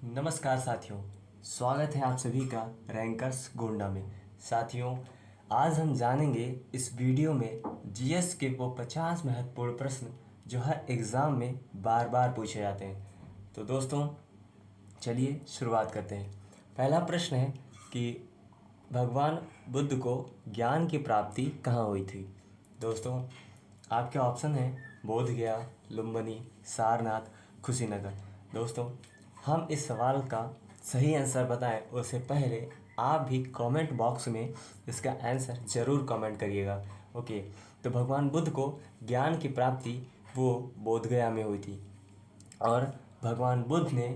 नमस्कार साथियों, स्वागत है आप सभी का रैंकर्स गोंडा में। साथियों, आज हम जानेंगे इस वीडियो में जीएस के वो 50 महत्वपूर्ण प्रश्न जो हर एग्ज़ाम में बार बार पूछे जाते हैं। तो दोस्तों चलिए शुरुआत करते हैं। पहला प्रश्न है कि भगवान बुद्ध को ज्ञान की प्राप्ति कहाँ हुई थी। दोस्तों आपके ऑप्शन हैं बोध गया, लुम्बिनी, सारनाथ, कुशीनगर। दोस्तों हम इस सवाल का सही आंसर बताएं उससे पहले आप भी कमेंट बॉक्स में इसका आंसर ज़रूर कमेंट करिएगा। ओके, तो भगवान बुद्ध को ज्ञान की प्राप्ति वो बोध गया में हुई थी। और भगवान बुद्ध ने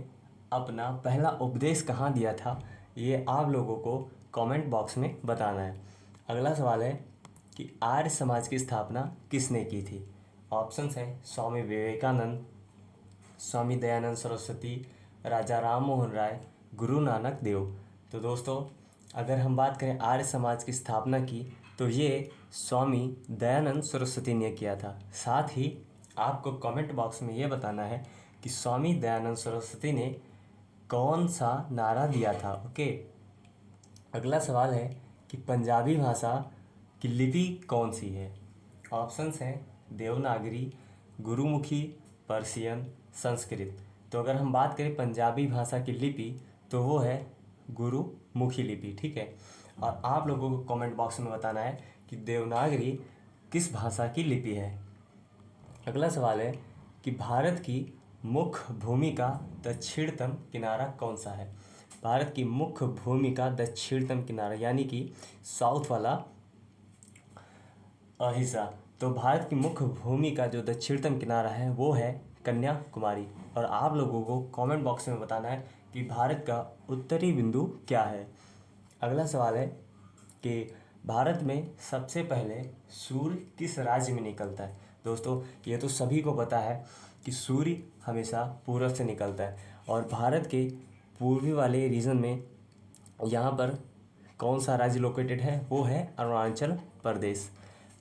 अपना पहला उपदेश कहाँ दिया था ये आप लोगों को कमेंट बॉक्स में बताना है। अगला सवाल है कि आर्य समाज की स्थापना किसने की थी। ऑप्शंस हैं स्वामी विवेकानंद, स्वामी दयानंद सरस्वती, राजा राम मोहन राय, गुरु नानक देव। तो दोस्तों अगर हम बात करें आर्य समाज की स्थापना की तो ये स्वामी दयानंद सरस्वती ने किया था। साथ ही आपको कमेंट बॉक्स में ये बताना है कि स्वामी दयानंद सरस्वती ने कौन सा नारा दिया था। ओके, अगला सवाल है कि पंजाबी भाषा की लिपि कौन सी है। ऑप्शंस हैं देवनागरी, गुरुमुखी, पर्शियन, संस्कृत। तो अगर हम बात करें पंजाबी भाषा की लिपि तो वो है गुरुमुखी लिपि। ठीक है, और आप लोगों को कमेंट बॉक्स में बताना है कि देवनागरी किस भाषा की लिपि है। अगला सवाल है कि भारत की मुख्य भूमि का दक्षिणतम किनारा कौन सा है। भारत की मुख्य भूमि का दक्षिणतम किनारा यानी कि साउथ वाला हिस्सा। तो भारत की मुख्य भूमि का जो दक्षिणतम किनारा है वो है कन्याकुमारी। और आप लोगों को कमेंट बॉक्स में बताना है कि भारत का उत्तरी बिंदु क्या है। अगला सवाल है कि भारत में सबसे पहले सूर्य किस राज्य में निकलता है। दोस्तों ये तो सभी को पता है कि सूर्य हमेशा पूरब से निकलता है और भारत के पूर्वी वाले रीजन में यहाँ पर कौन सा राज्य लोकेटेड है वो है अरुणाचल प्रदेश।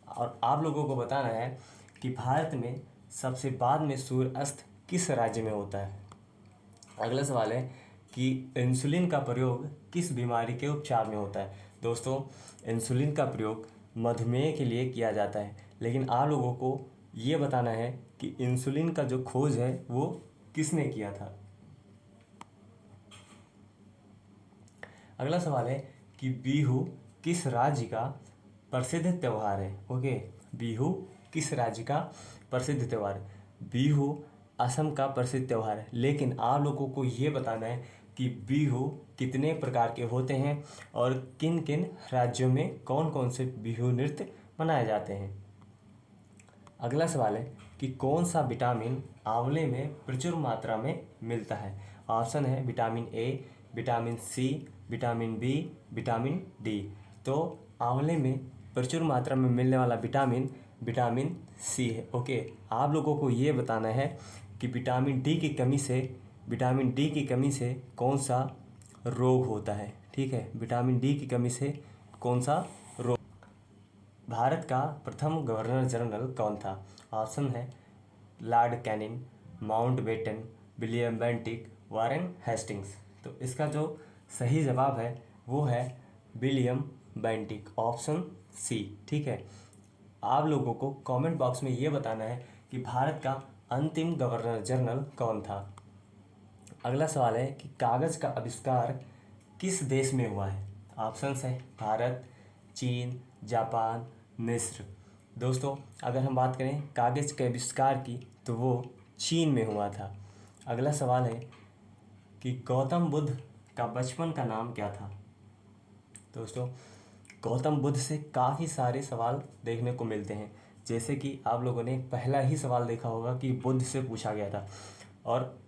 और आप लोगों को बताना है कि भारत में सबसे बाद में सूर्य अस्त किस राज्य में होता है। अगला सवाल है कि इंसुलिन का प्रयोग किस बीमारी के उपचार में होता है। दोस्तों इंसुलिन का प्रयोग मधुमेह के लिए किया जाता है, लेकिन आप लोगों को ये बताना है कि इंसुलिन का जो खोज है वो किसने किया था। अगला सवाल है कि बिहू किस राज्य का प्रसिद्ध त्यौहार है। ओके, बिहू किस राज्य का प्रसिद्ध त्यौहार है। बिहू असम का प्रसिद्ध त्यौहार है, लेकिन आप लोगों को ये बताना है कि बिहू कितने प्रकार के होते हैं और किन किन राज्यों में कौन कौन से बिहू नृत्य मनाए जाते हैं। अगला सवाल है कि कौन सा विटामिन आंवले में प्रचुर मात्रा में मिलता है। ऑप्शन है vitamin A, vitamin C, vitamin B, vitamin D. तो आंवले में प्रचुर मात्रा में मिलने वाला विटामिन विटामिन सी है। ओके, आप लोगों को ये बताना है कि विटामिन डी की कमी से कौन सा रोग होता है। ठीक है, विटामिन डी की कमी से कौन सा रोग। भारत का प्रथम गवर्नर जनरल कौन था। ऑप्शन है Lord Canning, Mountbatten, William Bentinck, Warren Hastings. तो इसका जो सही जवाब है वो है विलियम बेंटिक, ऑप्शन सी। ठीक है, आप लोगों को कमेंट बॉक्स में ये बताना है कि भारत का अंतिम गवर्नर जनरल कौन था। अगला सवाल है कि कागज़ का आविष्कार किस देश में हुआ है। ऑप्शंस है भारत, चीन, जापान, मिस्र। दोस्तों अगर हम बात करें कागज़ के आविष्कार की तो वो चीन में हुआ था। अगला सवाल है कि गौतम बुद्ध का बचपन का नाम क्या था। दोस्तों गौतम बुद्ध से काफ़ी सारे सवाल देखने को मिलते हैं, जैसे कि आप लोगों ने पहला ही सवाल देखा होगा कि बुद्ध से पूछा गया था और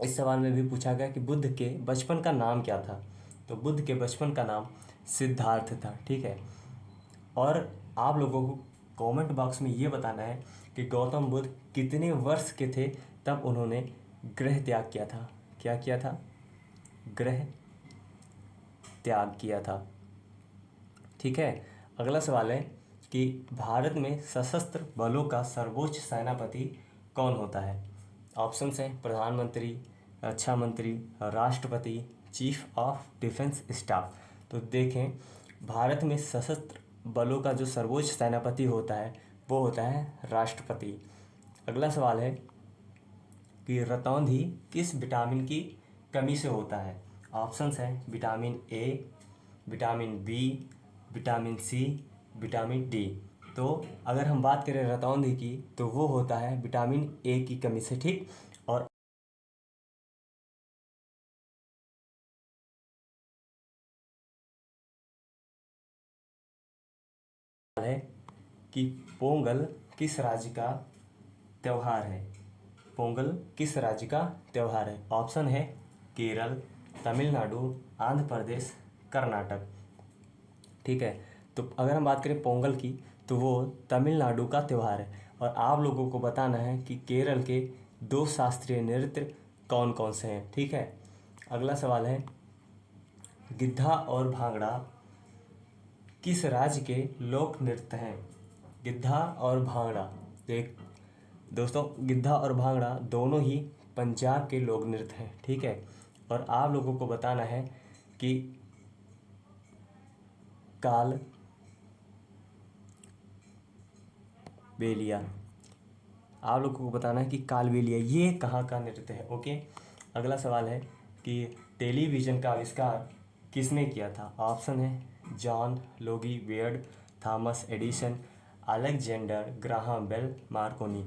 इस सवाल में भी पूछा गया कि बुद्ध के बचपन का नाम क्या था। तो बुद्ध के बचपन का नाम सिद्धार्थ था। ठीक है, और आप लोगों को कमेंट बॉक्स में ये बताना है कि गौतम बुद्ध कितने वर्ष के थे तब उन्होंने गृह त्याग किया था। क्या किया था? गृह त्याग किया था। ठीक है, अगला सवाल है कि भारत में सशस्त्र बलों का सर्वोच्च सेनापति कौन होता है। ऑप्शंस हैं प्रधानमंत्री, रक्षा मंत्री, राष्ट्रपति, चीफ ऑफ डिफेंस स्टाफ। तो देखें, भारत में सशस्त्र बलों का जो सर्वोच्च सेनापति होता है वो होता है राष्ट्रपति। अगला सवाल है कि रतौंधी किस विटामिन की कमी से होता है। ऑप्शंस हैं vitamin A, vitamin B, vitamin C, vitamin D. तो अगर हम बात करें रतौंधी की तो वो होता है विटामिन ए की कमी से, ठीक। और है कि पोंगल किस राज्य का त्यौहार है। पोंगल किस राज्य का त्यौहार है। ऑप्शन है केरल, तमिलनाडु, आंध्र प्रदेश, कर्नाटक, ठीक है। तो अगर हम बात करें पोंगल की तो वो तमिलनाडु का त्यौहार है। और आप लोगों को बताना है कि केरल के 2 शास्त्रीय नृत्य कौन कौन से हैं, ठीक है। अगला सवाल है गिद्धा और भांगड़ा किस राज्य के लोक नृत्य हैं। गिद्धा और भांगड़ा, देख दोस्तों, गिद्धा और भांगड़ा दोनों ही पंजाब के लोक नृत्य हैं, ठीक है। और आप लोगों को बताना है कि काल बेलिया, आप लोगों को बताना है कि कालबेलिया ये कहाँ का नृत्य है, ओके। अगला सवाल है कि टेलीविज़न का आविष्कार किसने किया था। ऑप्शन है John Logie Baird, Thomas Edison, Alexander Graham Bell, Marconi.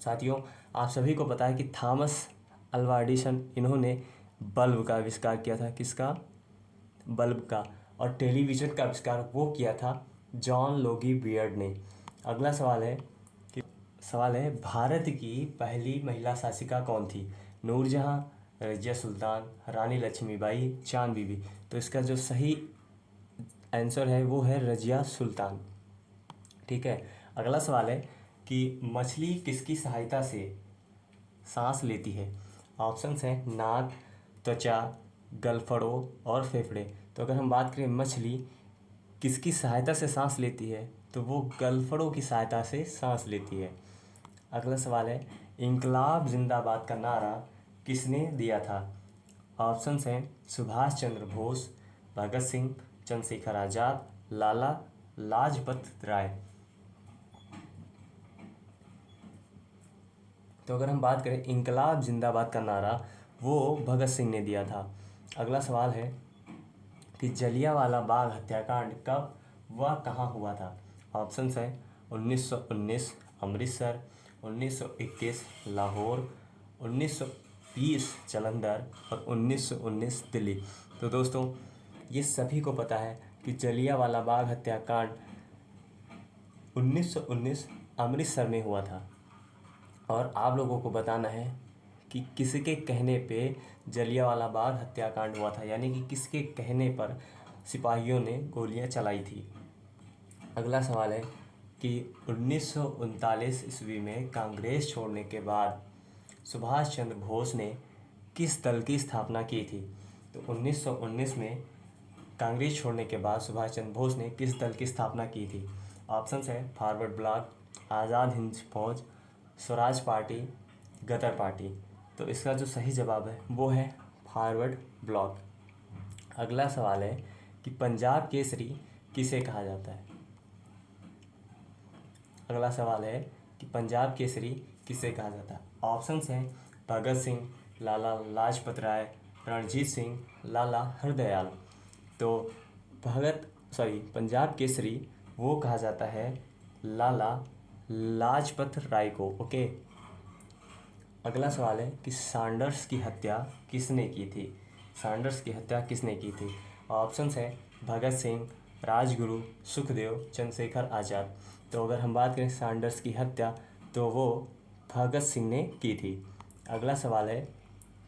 साथियों, आप सभी को पता है कि थॉमस अल्वा एडिसन इन्होंने बल्ब का आविष्कार किया था। किसका? बल्ब का। और टेलीविज़न का आविष्कार वो किया था जॉन लोगी बियर्ड ने। अगला सवाल है भारत की पहली महिला शासिका कौन थी। नूरजहां, रजिया सुल्तान, रानी लक्ष्मीबाई, चांद बीबी। तो इसका जो सही आंसर है वो है रजिया सुल्तान, ठीक है। अगला सवाल है कि मछली किसकी सहायता से सांस लेती है। ऑप्शंस हैं नाक, त्वचा, गलफड़ों और फेफड़े। तो अगर हम बात करें मछली किसकी सहायता से सांस लेती है तो वो गलफड़ों की सहायता से सांस लेती है। अगला सवाल है इंकलाब जिंदाबाद का नारा किसने दिया था। ऑप्शंस हैं सुभाष चंद्र बोस, भगत सिंह, चंद्रशेखर आज़ाद, लाला लाजपत राय। तो अगर हम बात करें इंकलाब जिंदाबाद का नारा वो भगत सिंह ने दिया था। अगला सवाल है कि जलियांवाला बाग हत्याकांड कब व कहाँ हुआ था। ऑप्शंस हैं 1919 अमृतसर, 1921 लाहौर, 1920 जालंधर और 1919 दिल्ली। तो दोस्तों, ये सभी को पता है कि जलियांवाला बाग हत्याकांड 1919 अमृतसर में हुआ था। और आप लोगों को बताना है कि किसके कहने पे जलियांवाला बाग हत्याकांड हुआ था, यानी कि किसके कहने पर सिपाहियों ने गोलियां चलाई थी। अगला सवाल है कि 1939 ईस्वी में कांग्रेस छोड़ने के बाद सुभाष चंद्र बोस ने किस दल की स्थापना की थी। तो 1919 में कांग्रेस छोड़ने के बाद सुभाष चंद्र बोस ने किस दल की स्थापना की थी। ऑप्शंस है फॉरवर्ड ब्लॉक, आज़ाद हिंद फौज, स्वराज पार्टी, गदर पार्टी। तो इसका जो सही जवाब है वो है फॉरवर्ड ब्लॉक। अगला सवाल है कि पंजाब केसरी किसे कहा जाता है। अगला सवाल है कि पंजाब केसरी किसे कहा जाता है। ऑप्शंस हैं भगत सिंह, लाला लाजपत राय, रणजीत सिंह, लाला हरदयाल। तो पंजाब केसरी वो कहा जाता है लाला लाजपत राय को, ओके। अगला सवाल है कि सैंडर्स की हत्या किसने की थी। सैंडर्स की हत्या किसने की थी। ऑप्शंस है भगत सिंह, राजगुरु, सुखदेव, चंद्रशेखर आज़ाद। तो अगर हम बात करें सैंडर्स की हत्या तो वो भगत सिंह ने की थी। अगला सवाल है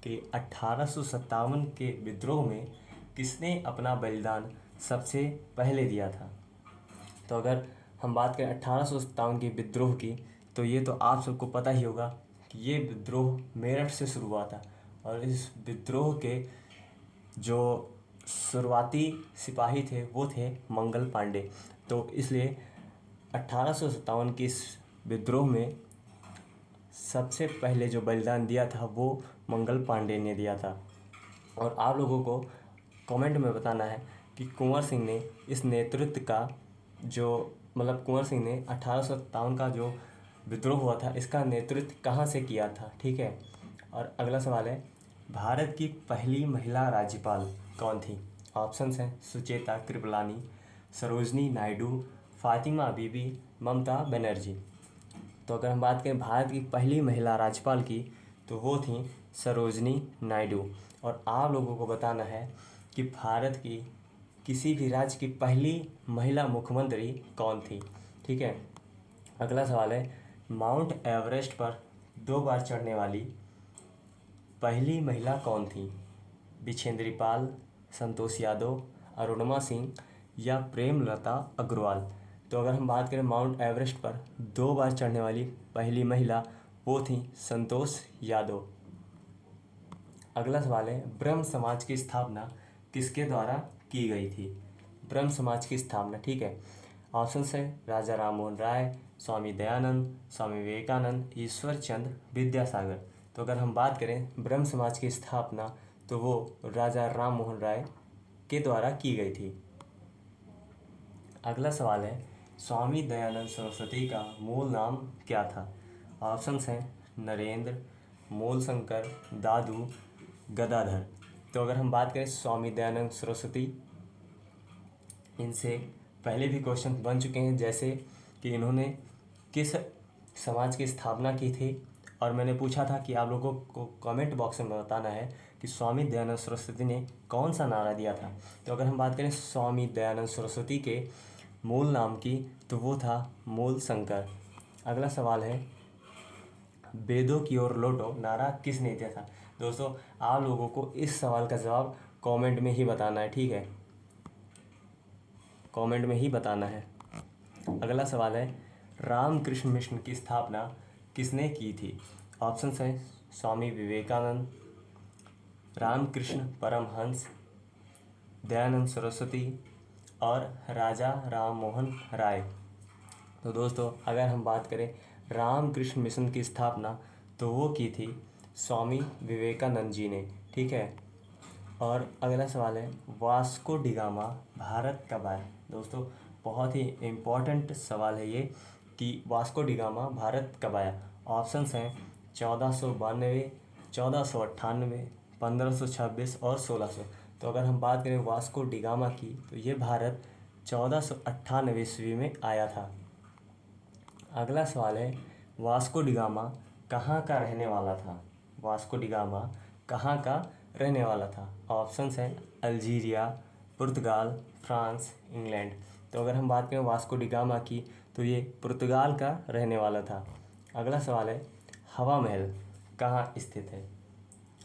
कि 1857 के विद्रोह में किसने अपना बलिदान सबसे पहले दिया था। तो अगर हम बात करें 1857 के विद्रोह की तो ये तो आप सबको पता ही होगा कि ये विद्रोह मेरठ से शुरू हुआ था। और इस विद्रोह के जो शुरुआती सिपाही थे वो थे मंगल पांडे। तो इसलिए 1857 के इस विद्रोह में सबसे पहले जो बलिदान दिया था वो मंगल पांडे ने दिया था। और आप लोगों को कमेंट में बताना है कि कुंवर सिंह ने इस नेतृत्व का जो मतलब कुंवर सिंह ने 1857 का जो विद्रोह हुआ था इसका नेतृत्व कहाँ से किया था, ठीक है। और अगला सवाल है, भारत की पहली महिला राज्यपाल कौन थी? ऑप्शंस हैं सुचेता कृपलानी, सरोजनी नायडू, फातिमा बीबी, ममता बनर्जी। तो अगर हम बात करें भारत की पहली महिला राज्यपाल की तो वो थी सरोजनी नायडू। और आप लोगों को बताना है कि भारत की किसी भी राज्य की पहली महिला मुख्यमंत्री कौन थी, ठीक है। अगला सवाल है, माउंट एवरेस्ट पर 2 बार चढ़ने वाली पहली महिला कौन थी? बिछेंद्री पाल, संतोष यादव, अरुणिमा सिंह या प्रेमलता अग्रवाल। तो अगर हम बात करें माउंट एवरेस्ट पर 2 बार चढ़ने वाली पहली महिला वो थी संतोष यादव। अगला सवाल है, ब्रह्म समाज की स्थापना किसके द्वारा की गई थी? ब्रह्म समाज की स्थापना, ठीक है। ऑप्शन है राजा राम मोहन राय, स्वामी दयानंद, स्वामी विवेकानंद, ईश्वर चंद्र विद्यासागर। तो अगर हम बात करें ब्रह्म समाज की स्थापना तो वो राजा राम मोहन राय के द्वारा की गई थी। अगला सवाल है, स्वामी दयानंद सरस्वती का मूल नाम क्या था? ऑप्शंस हैं नरेंद्र, मूलशंकर, दादू, गदाधर। तो अगर हम बात करें स्वामी दयानंद सरस्वती, इनसे पहले भी क्वेश्चन बन चुके हैं, जैसे कि इन्होंने किस समाज की स्थापना की थी। और मैंने पूछा था कि आप लोगों को कमेंट बॉक्स में बताना है कि स्वामी दयानंद सरस्वती ने कौन सा नारा दिया था। तो अगर हम बात करें स्वामी दयानंद सरस्वती के मूल नाम की तो वो था मूलशंकर। अगला सवाल है, वेदों की ओर लौटो नारा किसने दिया था? दोस्तों आप लोगों को इस सवाल का जवाब कमेंट में ही बताना है, ठीक है, कमेंट में ही बताना है। अगला सवाल है, रामकृष्ण मिशन की स्थापना किसने की थी? ऑप्शंस हैं स्वामी विवेकानंद, रामकृष्ण परमहंस, दयानंद सरस्वती और राजा राम मोहन राय। तो दोस्तों अगर हम बात करें रामकृष्ण मिशन की स्थापना तो वो की थी स्वामी विवेकानंद जी ने, ठीक है। और अगला सवाल है, वास्को डिगामा भारत कब आया? दोस्तों बहुत ही इम्पोर्टेंट सवाल है ये कि वास्को डिगामा भारत कब आया। ऑप्शंस हैं 1492, 1498, 1526 और 1600। तो अगर हम बात करें वास्को डिगामा की तो ये भारत 1498 ईस्वी में आया था। अगला सवाल है, वास्को डिगामा कहाँ का रहने वाला था? वास्को डिगामा कहाँ का रहने वाला था? ऑप्शंस हैं अल्जीरिया, पुर्तगाल, फ्रांस, इंग्लैंड। तो अगर हम बात करें वास्को डिगामा की तो ये पुर्तगाल का रहने वाला था। अगला सवाल है, हवा महल कहाँ स्थित है?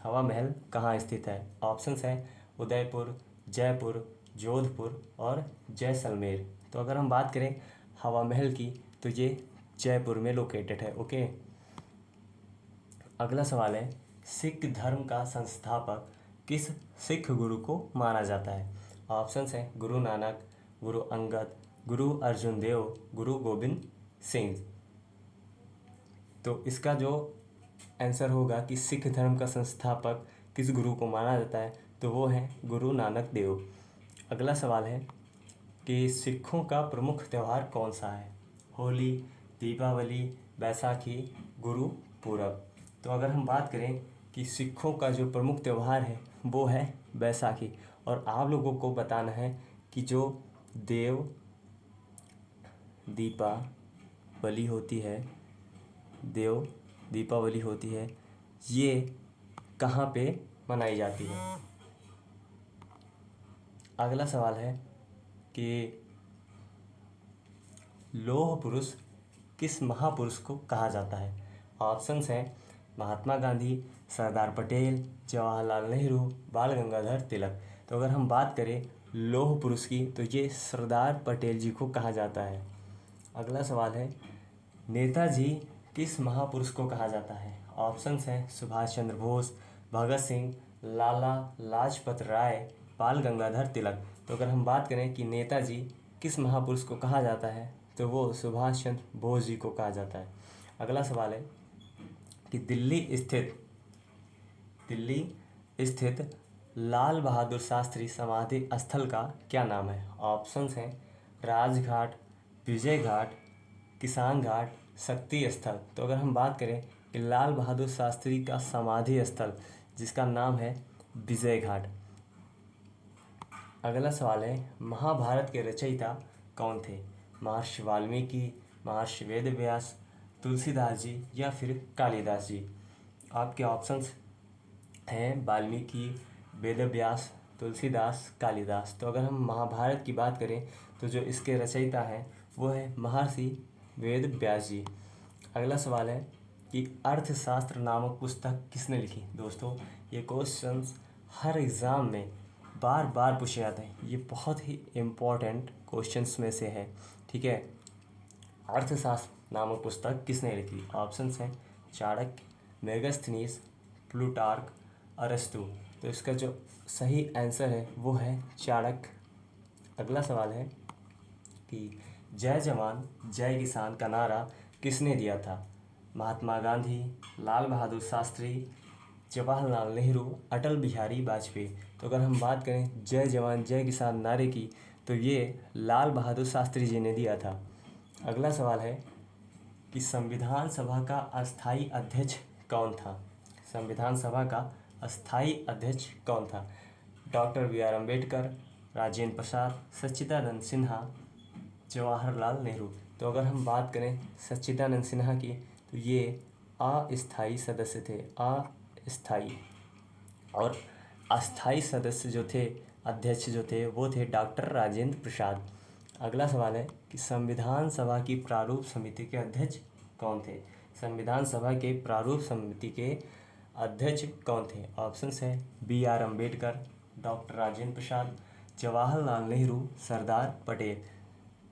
हवा महल कहाँ स्थित है? ऑप्शंस हैं उदयपुर, जयपुर, जोधपुर और जैसलमेर। तो अगर हम बात करें हवा महल की तो ये जयपुर में लोकेटेड है, ओके। अगला सवाल है, सिख धर्म का संस्थापक किस सिख गुरु को माना जाता है? ऑप्शंस हैं गुरु नानक, गुरु अंगद, गुरु अर्जुन देव, गुरु गोविंद सिंह। तो इसका जो आंसर होगा कि सिख धर्म का संस्थापक किस गुरु को माना जाता है तो वो है गुरु नानक देव। अगला सवाल है कि सिखों का प्रमुख त्यौहार कौन सा है? होली, दीपावली, बैसाखी, गुरुपूरब। तो अगर हम बात करें कि सिखों का जो प्रमुख त्यौहार है वो है बैसाखी। और आप लोगों को बताना है कि जो देव दीपावली होती है, देव दीपावली होती है, ये कहाँ पे मनाई जाती है? अगला सवाल है कि लौह पुरुष किस महापुरुष को कहा जाता है? ऑप्शंस हैं महात्मा गांधी, सरदार पटेल, जवाहरलाल नेहरू, बाल गंगाधर तिलक। तो अगर हम बात करें लौह पुरुष की तो ये सरदार पटेल जी को कहा जाता है। अगला सवाल है, नेताजी किस महापुरुष को कहा जाता है? ऑप्शंस हैं सुभाष चंद्र बोस, भगत सिंह, लाला लाजपत राय, बाल गंगाधर तिलक। तो अगर हम बात करें कि नेताजी किस महापुरुष को कहा जाता है तो वो सुभाष चंद्र बोस जी को कहा जाता है। अगला सवाल है, कि दिल्ली स्थित लाल बहादुर शास्त्री समाधि स्थल का क्या नाम है? ऑप्शंस हैं राजघाट, विजय घाट, किसान घाट, शक्ति स्थल। तो अगर हम बात करें कि लाल बहादुर शास्त्री का समाधि स्थल जिसका नाम है विजय घाट। अगला सवाल है महाभारत के रचयिता कौन थे? महर्षि वाल्मीकि, महर्षि वेदव्यास, तुलसीदास जी या फिर कालिदास जी। आपके ऑप्शंस हैं वाल्मीकि, वेदव्यास, तुलसीदास, कालिदास। तो अगर हम महाभारत की बात करें तो जो इसके रचयिता हैं वो है महर्षि वेद व्यास जी। अगला सवाल है कि अर्थशास्त्र नामक पुस्तक किसने लिखी? दोस्तों ये क्वेश्चंस हर एग्ज़ाम में बार बार पूछे जाते हैं, ये बहुत ही इम्पोर्टेंट क्वेश्चंस में से है। ठीक है, अर्थशास्त्र नामक पुस्तक किसने लिखी? ऑप्शंस हैं चाणक्य, मेगास्थनीज, प्लूटार्क, अरस्तु। तो इसका जो सही आंसर है वो है चाणक्य। अगला सवाल है कि जय जवान जय किसान का नारा किसने दिया था? महात्मा गांधी, लाल बहादुर शास्त्री, जवाहरलाल नेहरू, अटल बिहारी वाजपेयी। तो अगर हम बात करें जय जवान जय किसान नारे की तो ये लाल बहादुर शास्त्री जी ने दिया था। अगला सवाल है कि संविधान सभा का अस्थाई अध्यक्ष कौन था? संविधान सभा का अस्थाई अध्यक्ष कौन था? Doctor B R. अम्बेडकर, राजेंद्र प्रसाद, सच्चिदानंद सिन्हा, जवाहरलाल नेहरू। तो अगर हम बात करें सच्चिदानंद सिन्हा की तो ये अस्थाई सदस्य थे, अस्थाई। और अस्थाई सदस्य जो थे, अध्यक्ष जो थे वो थे डॉक्टर राजेंद्र प्रसाद। अगला सवाल है कि संविधान सभा की प्रारूप समिति के अध्यक्ष कौन थे? संविधान सभा के प्रारूप समिति के अध्यक्ष कौन थे? ऑप्शंस है बी.आर. अम्बेडकर, डॉक्टर राजेंद्र प्रसाद, जवाहरलाल नेहरू, सरदार पटेल।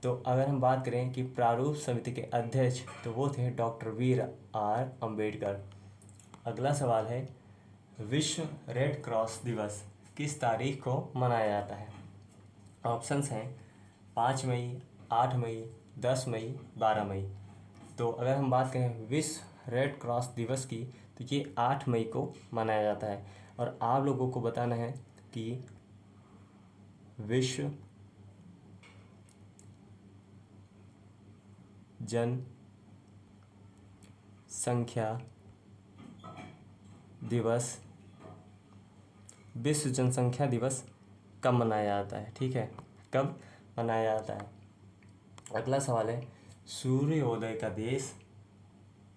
तो अगर हम बात करें कि प्रारूप समिति के अध्यक्ष तो वो थे डॉक्टर बी.आर. अम्बेडकर। अगला सवाल है विश्व रेड क्रॉस दिवस किस तारीख को मनाया जाता है? ऑप्शंस हैं 5 मई, 8 मई, 10 मई, 12 मई। तो अगर हम बात करें विश्व रेड क्रॉस दिवस की तो ये 8 मई को मनाया जाता है। और आप लोगों को बताना है कि विश्व जनसंख्या दिवस कब मनाया जाता है? ठीक है, कब मनाया जाता है? अगला सवाल है सूर्योदय का देश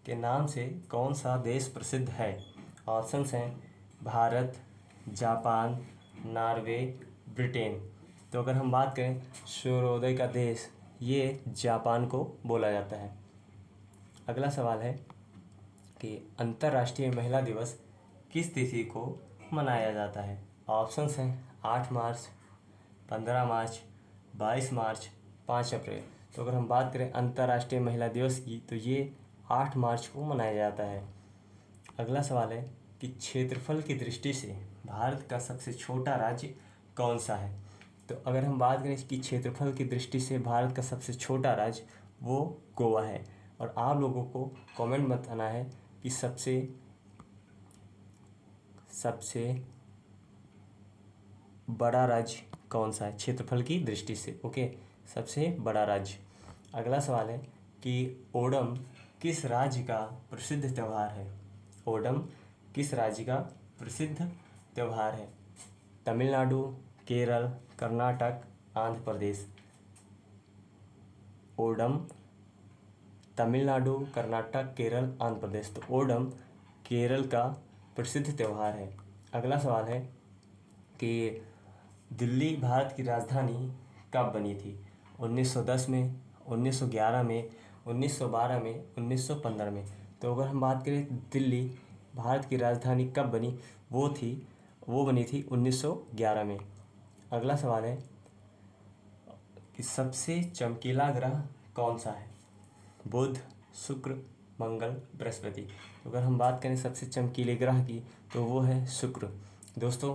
के नाम से कौन सा देश प्रसिद्ध है? ऑप्शंस हैं भारत, जापान, नॉर्वे, ब्रिटेन। तो अगर हम बात करें सूर्योदय का देश, ये जापान को बोला जाता है। अगला सवाल है कि अंतर्राष्ट्रीय महिला दिवस किस तिथि को मनाया जाता है? ऑप्शंस हैं 8 मार्च, 15 मार्च, 22 मार्च, 5 अप्रैल। तो अगर हम बात करें अंतर्राष्ट्रीय महिला दिवस की तो ये 8 मार्च को मनाया जाता है। अगला सवाल है कि क्षेत्रफल की दृष्टि से भारत का सबसे छोटा राज्य कौन सा है? तो अगर हम बात करें कि क्षेत्रफल की दृष्टि से भारत का सबसे छोटा राज्य वो गोवा है। और आप लोगों को कमेंट में बताना है कि सबसे बड़ा राज्य कौन सा है क्षेत्रफल की दृष्टि से। ओके, सबसे बड़ा राज्य। अगला सवाल है कि ओणम किस राज्य का प्रसिद्ध त्यौहार है? ओणम किस राज्य का प्रसिद्ध त्यौहार है? तमिलनाडु, केरल, कर्नाटक, आंध्र प्रदेश। ओणम तमिलनाडु, कर्नाटक, केरल, आंध्र प्रदेश। तो ओणम केरल का प्रसिद्ध त्यौहार है। अगला सवाल है कि दिल्ली भारत की राजधानी कब बनी थी? 1910 में, 1911 में, 1912 में, 1915 में। तो अगर हम बात करें दिल्ली भारत की राजधानी कब बनी, वो बनी थी 1911 में। अगला सवाल है कि सबसे चमकीला ग्रह कौन सा है? बुध, शुक्र, मंगल, बृहस्पति। तो अगर हम बात करें सबसे चमकीले ग्रह की तो वो है शुक्र। दोस्तों